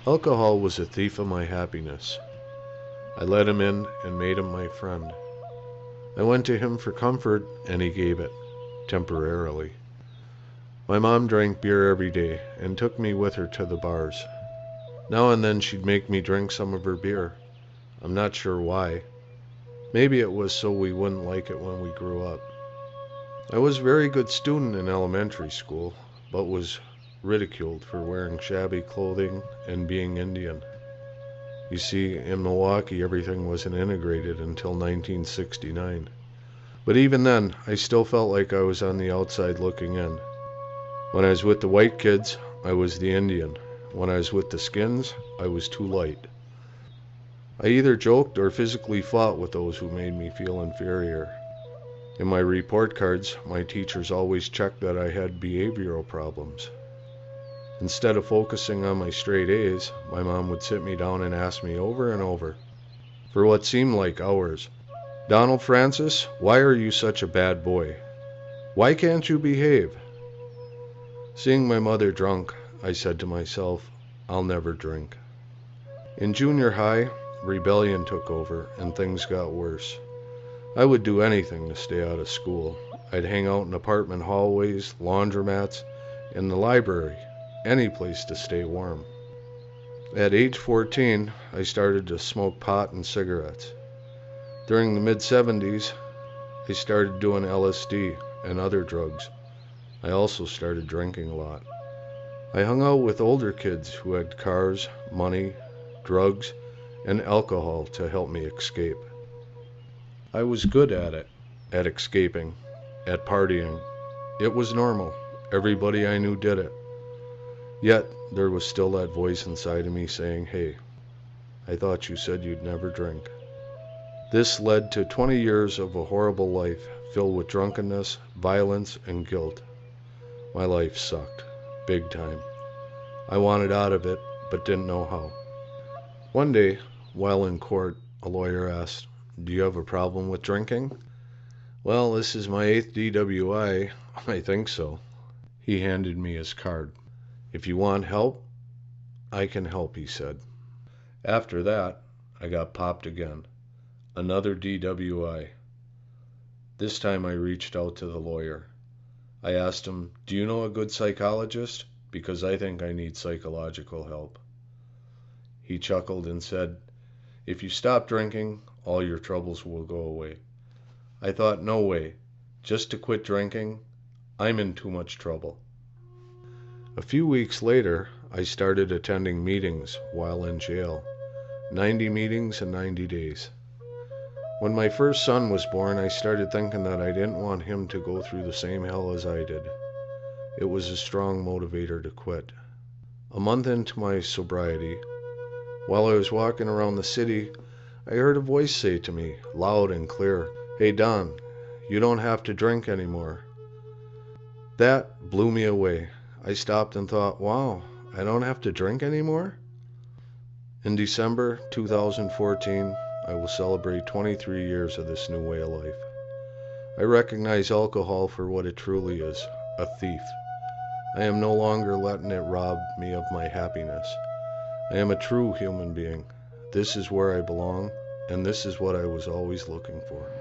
Alcohol was a thief of my happiness. I let him in and made him my friend. I went to him for comfort, and he gave it, temporarily. My mom drank beer every day and took me with her to the bars. Now and then she'd make me drink some of her beer. I'm not sure why. Maybe it was so we wouldn't like it when we grew up. I was a very good student in elementary school, but was ridiculed for wearing shabby clothing and being Indian. You see, in Milwaukee everything wasn't integrated until 1969. But even then, I still felt like I was on the outside looking in. When I was with the white kids, I was the Indian. When I was with the skins, I was too light. I either joked or physically fought with those who made me feel inferior. In my report cards, my teachers always checked that I had behavioral problems. Instead of focusing on my straight A's, my mom would sit me down and ask me over and over, for what seemed like hours, "Donald Francis, why are you such a bad boy? Why can't you behave?" Seeing my mother drunk, I said to myself, I'll never drink. In junior high, rebellion took over and things got worse. I would do anything to stay out of school. I'd hang out in apartment hallways, laundromats, in the library, any place to stay warm. At age 14, I started to smoke pot and cigarettes. During the mid-70s, I started doing LSD and other drugs. I also started drinking a lot. I hung out with older kids who had cars, money, drugs, and alcohol to help me escape. I was good at it, at escaping, at partying. It was normal. Everybody I knew did it. Yet, there was still that voice inside of me saying, "Hey, I thought you said you'd never drink." This led to 20 years of a horrible life filled with drunkenness, violence, and guilt. My life sucked, big time. I wanted out of it, but didn't know how. One day, while in court, a lawyer asked, "Do you have a problem with drinking?" "Well, this is my 8th DWI. I think so." He handed me his card. "If you want help, I can help," he said. After that, I got popped again. Another DWI. This time I reached out to the lawyer. I asked him, "Do you know a good psychologist? Because I think I need psychological help." He chuckled and said, "If you stop drinking, all your troubles will go away." I thought, no way. Just to quit drinking? I'm in too much trouble. A few weeks later, I started attending meetings while in jail. 90 meetings in 90 days. When my first son was born, I started thinking that I didn't want him to go through the same hell as I did. It was a strong motivator to quit. A month into my sobriety, while I was walking around the city, I heard a voice say to me, loud and clear, "Hey Don, you don't have to drink anymore." That blew me away. I stopped and thought, wow, I don't have to drink anymore? In December 2014, I will celebrate 23 years of this new way of life. I recognize alcohol for what it truly is, a thief. I am no longer letting it rob me of my happiness. I am a true human being. This is where I belong, and this is what I was always looking for.